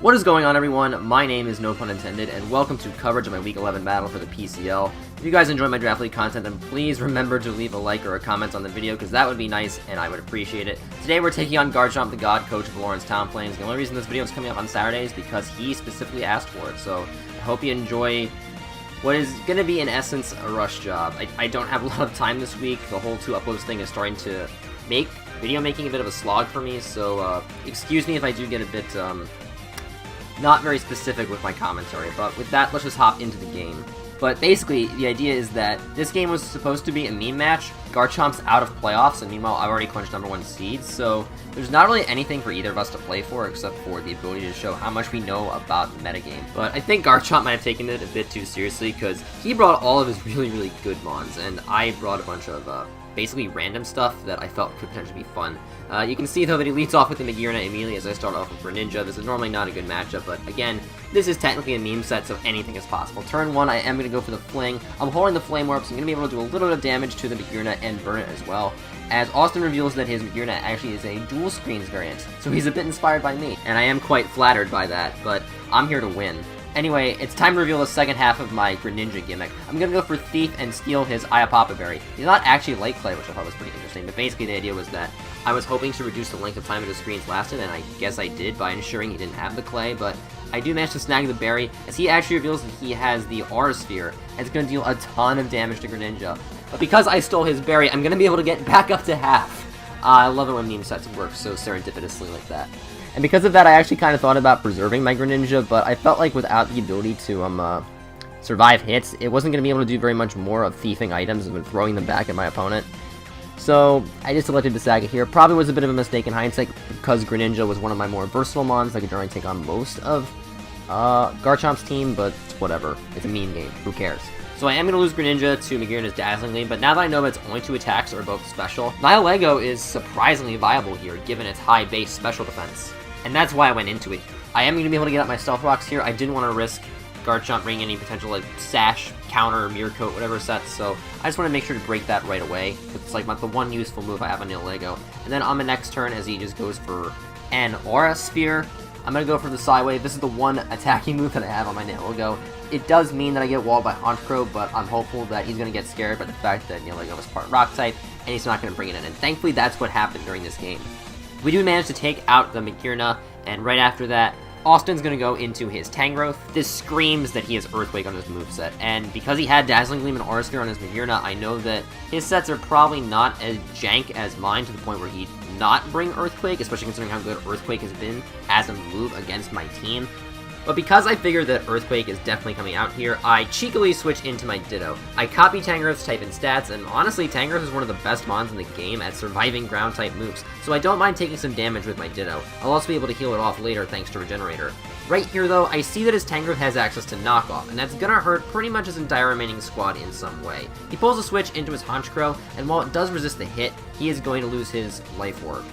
What is going on, everyone? My name is No Pun Intended, and welcome to coverage of my Week 11 battle for the PCL. If you guys enjoy my Draft League content, then please remember to leave a like or a comment on the video, because that would be nice, and I would appreciate it. Today we're taking on GarchompTheGod, coach of the Talonflames. The only reason this video is coming up on Saturday is because he specifically asked for it, so I hope you enjoy what is going to be, in essence, a rush job. I don't have a lot of time this week. The whole 2 uploads thing is starting to make video making a bit of a slog for me, so excuse me if I do get a bit not very specific with my commentary, but with that, let's just hop into the game. But basically, the idea is that this game was supposed to be a meme match. Garchomp's out of playoffs, and meanwhile, I've already clinched #1 seed, so there's not really anything for either of us to play for, except for the ability to show how much we know about the metagame. But I think Garchomp might have taken it a bit too seriously, because he brought all of his really good mons, and I brought a bunch of basically random stuff that I felt could potentially be fun. You can see, though, that he leads off with the Magearna immediately as I start off with Greninja. This is normally not a good matchup, but again, this is technically a meme set, so anything is possible. Turn 1, I am going to go for the Fling. I'm holding the Flame Orb, so I'm going to be able to do a little bit of damage to the Magearna and burn it as well, as Austin reveals that his Magearna actually is a dual screens variant, so he's a bit inspired by me, and I am quite flattered by that, but I'm here to win. Anyway, it's time to reveal the second half of my Greninja gimmick. I'm gonna go for Thief and steal his Iapapa Berry. He's not actually Light Clay, which I thought was pretty interesting, but basically the idea was that I was hoping to reduce the length of time his screens lasted, and I guess I did by ensuring he didn't have the Clay, but I do manage to snag the Berry, as he actually reveals that he has the Aura Sphere, and it's gonna deal a ton of damage to Greninja. But because I stole his Berry, I'm gonna be able to get back up to half. I love it when meme sets work so serendipitously like that. And because of that, I actually kind of thought about preserving my Greninja, but I felt like without the ability to survive hits, it wasn't going to be able to do very much more of thieving items and throwing them back at my opponent. So I just selected to sag it here. Probably was a bit of a mistake in hindsight, because Greninja was one of my more versatile mons that could generally take on most of Garchomp's team, but whatever. It's a meme game. Who cares? So I am going to lose Greninja to Magearna's Dazzling Gleam, but now that I know its only 2 attacks are both special, Nihilego is surprisingly viable here, given its high base special defense. And that's why I went into it. I am going to be able to get up my Stealth Rocks here. I didn't want to risk Garchomp bringing any potential like Sash, Counter, Mirror Coat, whatever sets, so I just want to make sure to break that right away. It's like the one useful move I have on Nihilego. And then on the next turn, as he just goes for an Aura Sphere, I'm going to go for the Psywave. This is the one attacking move that I have on my Nihilego. It does mean that I get walled by Honchkrow, but I'm hopeful that he's going to get scared by the fact that Nihilego is part Rock type, and he's not going to bring it in. And thankfully, that's what happened during this game. We do manage to take out the Magearna, and right after that, Austin's going to go into his Tangrowth. This screams that he has Earthquake on his moveset, and because he had Dazzling Gleam and Aura Sphere on his Magearna, I know that his sets are probably not as jank as mine, to the point where he'd not bring Earthquake, especially considering how good Earthquake has been as a move against my team. But because I figured that Earthquake is definitely coming out here, I cheekily switch into my Ditto. I copy Tangrowth's type and stats, and honestly, Tangrowth is one of the best mons in the game at surviving ground-type moves, so I don't mind taking some damage with my Ditto. I'll also be able to heal it off later thanks to Regenerator. Right here, though, I see that his Tangrowth has access to Knockoff, and that's gonna hurt pretty much his entire remaining squad in some way. He pulls a switch into his Honchkrow, and while it does resist the hit, he is going to lose his Life Orb.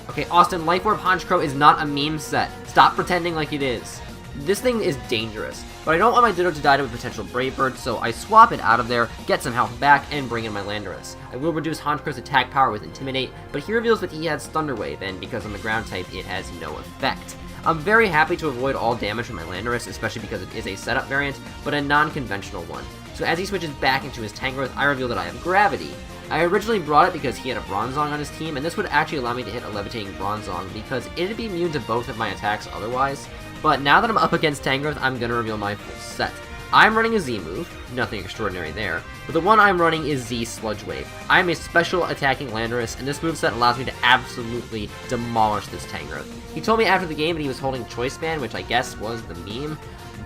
Okay, Austin, Life Orb Honchkrow is not a meme set. Stop pretending like it is. This thing is dangerous, but I don't want my Ditto to die to a potential Brave Bird, so I swap it out of there, get some health back, and bring in my Landorus. I will reduce Honchkrow's attack power with Intimidate, but he reveals that he has Thunder Wave, and because I'm the ground type, it has no effect. I'm very happy to avoid all damage from my Landorus, especially because it is a setup variant, but a non-conventional one. So as he switches back into his Tangrowth, I reveal that I have Gravity. I originally brought it because he had a Bronzong on his team, and this would actually allow me to hit a Levitating Bronzong, because it'd be immune to both of my attacks otherwise. But now that I'm up against Tangrowth, I'm going to reveal my full set. I'm running a Z move, nothing extraordinary there, but the one I'm running is Z Sludge Wave. I'm a special attacking Landorus, and this moveset allows me to absolutely demolish this Tangrowth. He told me after the game that he was holding Choice Band, which I guess was the meme,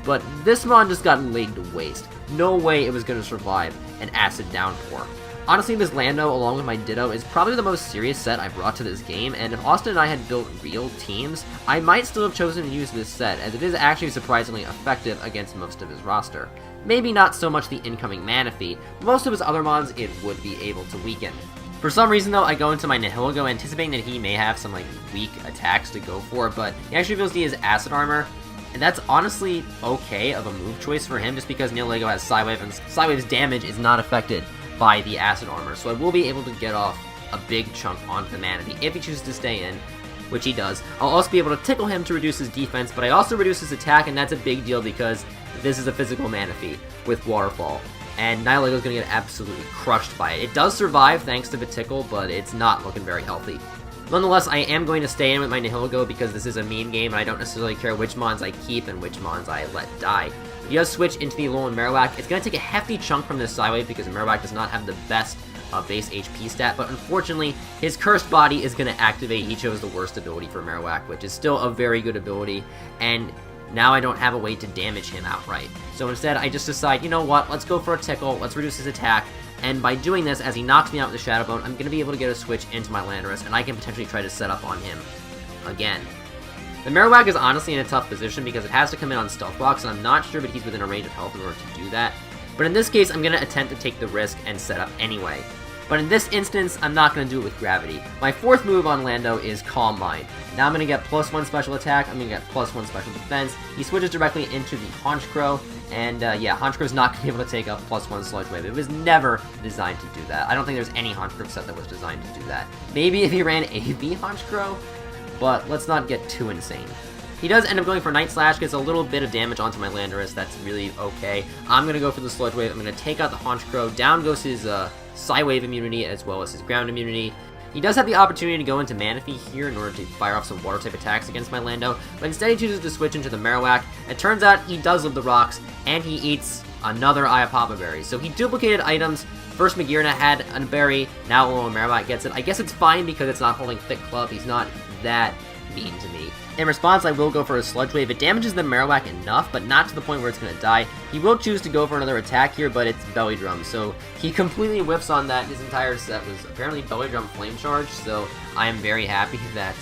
but this mon just got laid to waste. No way it was going to survive an Acid Downpour. Honestly, this Lando, along with my Ditto, is probably the most serious set I brought to this game, and if Austin and I had built real teams, I might still have chosen to use this set, as it is actually surprisingly effective against most of his roster. Maybe not so much the incoming Manaphy, but most of his other mons it would be able to weaken. For some reason, though, I go into my Nihilego anticipating that he may have some weak attacks to go for, but he actually reveals he has Acid Armor, and that's honestly okay of a move choice for him, just because Nihilego has Psywave, and Psywave's damage is not affected by the Acid Armor, so I will be able to get off a big chunk onto the Manaphy if he chooses to stay in. which he does. I'll also be able to tickle him to reduce his defense, but I also reduce his attack, and that's a big deal because this is a physical Manaphy with Waterfall. And Nihilego's going to get absolutely crushed by it. It does survive thanks to the tickle, but it's not looking very healthy. Nonetheless, I am going to stay in with my Nihilego because this is a meme game, and I don't necessarily care which mons I keep and which mons I let die. If he does switch into the Alolan Marowak, it's going to take a hefty chunk from this Psywave because Marowak does not have the best base HP stat, but unfortunately, his Cursed Body is going to activate. He chose the worst ability for Marowak, which is still a very good ability, and now I don't have a way to damage him outright. So instead, I just decide, you know what, let's go for a tickle, let's reduce his attack, and by doing this, as he knocks me out with the Shadow Bone, I'm going to be able to get a switch into my Landorus, and I can potentially try to set up on him again. The Marowak is honestly in a tough position because it has to come in on Stealth Rocks, and I'm not sure but he's within a range of health in order to do that. But in this case, I'm going to attempt to take the risk and set up anyway. But in this instance, I'm not going to do it with Gravity. My fourth move on Lando is Calm Mind. Now I'm going to get +1 special attack, I'm going to get +1 special defense. He switches directly into the Honchkrow, and yeah, Honchkrow's not going to be able to take up +1 Sludge Wave. It was never designed to do that. I don't think there's any Honchkrow set that was designed to do that. Maybe if he ran AV Honchkrow, but let's not get too insane. He does end up going for Night Slash, gets a little bit of damage onto my Landorus, that's really okay. I'm going to go for the Sludge Wave, I'm going to take out the Honchkrow, down goes his Psywave immunity as well as his ground immunity. He does have the opportunity to go into Manaphy here in order to fire off some water type attacks against my Lando, but instead he chooses to switch into the Marowak. It turns out he does live the rocks, and he eats another Iapapa berry. So he duplicated items. First Magearna had a berry, now Alolan Marowak gets it. I guess it's fine because it's not holding Thick Club, he's not that mean to me. In response, I will go for a Sludge Wave. It damages the Marowak enough, but not to the point where it's going to die. He will choose to go for another attack here, but it's Belly Drum, so he completely whiffs on that. His entire set was apparently Belly Drum Flame Charge, so I am very happy that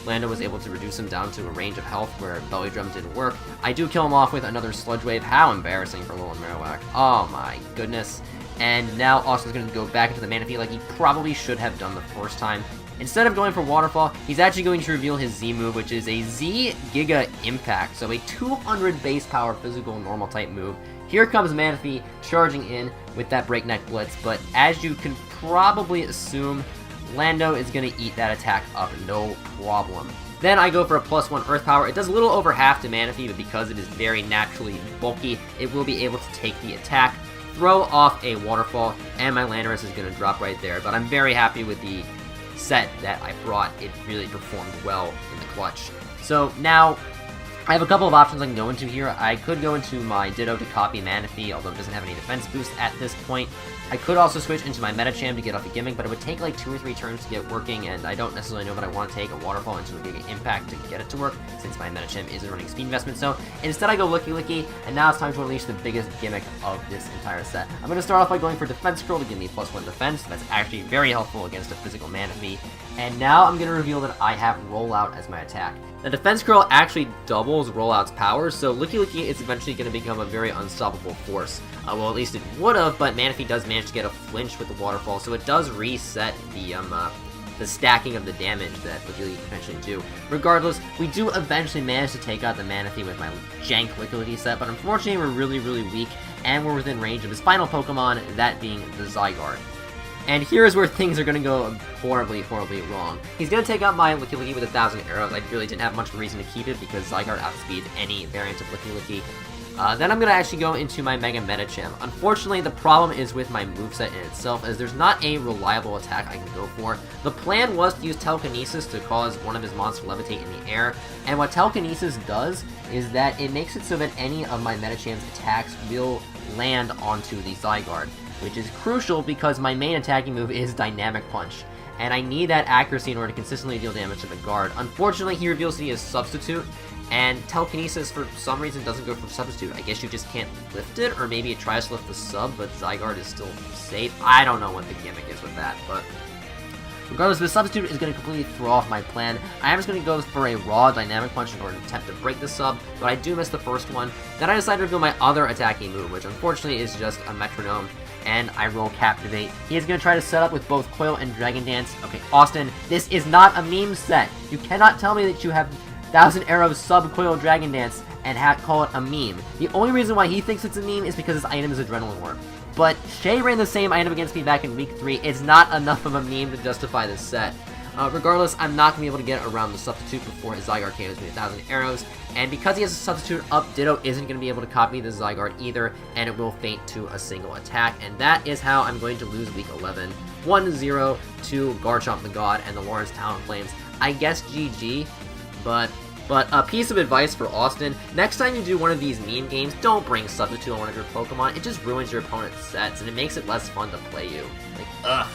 Lando was able to reduce him down to a range of health where Belly Drum didn't work. I do kill him off with another Sludge Wave. How embarrassing for Alolan Marowak. Oh my goodness. And now Austin's going to go back into the Manaphy like he probably should have done the first time. Instead of going for Waterfall, he's actually going to reveal his Z move, which is a Z Giga Impact, so a 200 base power physical normal type move. Here comes Manaphy charging in with that Breakneck Blitz, but as you can probably assume, Lando is going to eat that attack up, no problem. Then I go for a +1 Earth Power. It does a little over half to Manaphy, but because it is very naturally bulky, it will be able to take the attack, throw off a Waterfall, and my Landorus is going to drop right there. But I'm very happy with the set that I brought. It really performed well in the clutch. So now I have a couple of options I can go into here. I could go into my Ditto to copy Manaphy, although it doesn't have any defense boost at this point. I could also switch into my Medicham to get off a gimmick, but it would take like 2 or 3 turns to get working, and I don't necessarily know that I want to take a Waterfall into a Giga Impact to get it to work, since my Medicham isn't running speed investment. So instead I go Licky Licky, and now it's time to unleash the biggest gimmick of this entire set. I'm going to start off by going for Defense Scroll to give me +1 defense. That's actually very helpful against a physical Manaphy. And now I'm going to reveal that I have Rollout as my attack. The Defense Scroll actually doubles Rollout's power, so Licky Licky is eventually going to become a very unstoppable force. Well, at least it would have, but Manaphy does manage to get a flinch with the Waterfall, so it does reset the stacking of the damage that Licky Licky can eventually do. Regardless, we do eventually manage to take out the Manaphy with my jank Licky Licky set, but unfortunately we're really, really weak, and we're within range of his final Pokemon, that being the Zygarde. And here's where things are going to go horribly, horribly wrong. He's going to take out my Licky Licky with 1,000 arrows. I really didn't have much reason to keep it because Zygarde outspeed any variant of Licky Licky. Then I'm going to actually go into my Mega Medicham. Unfortunately, the problem is with my moveset in itself, as there's not a reliable attack I can go for. The plan was to use Telekinesis to cause one of his monsters to levitate in the air, and what Telekinesis does is that it makes it so that any of my Medicham's attacks will land onto the Zygarde, which is crucial because my main attacking move is Dynamic Punch, and I need that accuracy in order to consistently deal damage to the guard. Unfortunately, he reveals he is Substitute, and Telekinesis for some reason doesn't go for Substitute. I guess you just can't lift it, or maybe it tries to lift the sub, but Zygarde is still safe. I don't know what the gimmick is with that, but regardless, the Substitute is going to completely throw off my plan. I am just going to go for a raw Dynamic Punch in order to attempt to break the sub, but I do miss the first one. Then I decide to reveal my other attacking move, which unfortunately is just a Metronome, and I roll Captivate. He is going to try to set up with both Coil and Dragon Dance. Okay, Austin, this is not a meme set. You cannot tell me that you have 1,000 Arrows sub-Coil Dragon Dance and call it a meme. The only reason why he thinks it's a meme is because his item is Adrenaline War. But Shay ran the same item against me back in week 3. It's not enough of a meme to justify this set. Regardless, I'm not going to be able to get around the substitute before his Zygarde KOs me 1,000 arrows, and because he has a substitute up, Ditto isn't going to be able to copy the Zygarde either, and it will faint to a single attack, and that is how I'm going to lose Week 11, 1-0 to GarchompTheGod and the Lawrence Talonflames. I guess GG, but a piece of advice for Austin, next time you do one of these meme games, don't bring substitute on one of your Pokemon. It just ruins your opponent's sets, and it makes it less fun to play you. Like, ugh.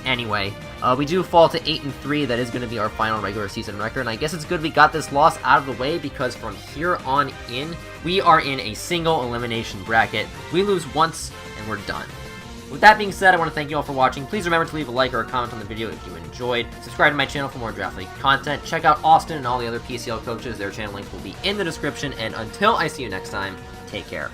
Anyway, we do fall to 8-3. That is going to be our final regular season record, and I guess it's good we got this loss out of the way, because from here on in, we are in a single elimination bracket. We lose once, and we're done. With that being said, I want to thank you all for watching. Please remember to leave a like or a comment on the video if you enjoyed. Subscribe to my channel for more Draft League content. Check out Austin and all the other PCL coaches. Their channel links will be in the description. And until I see you next time, take care.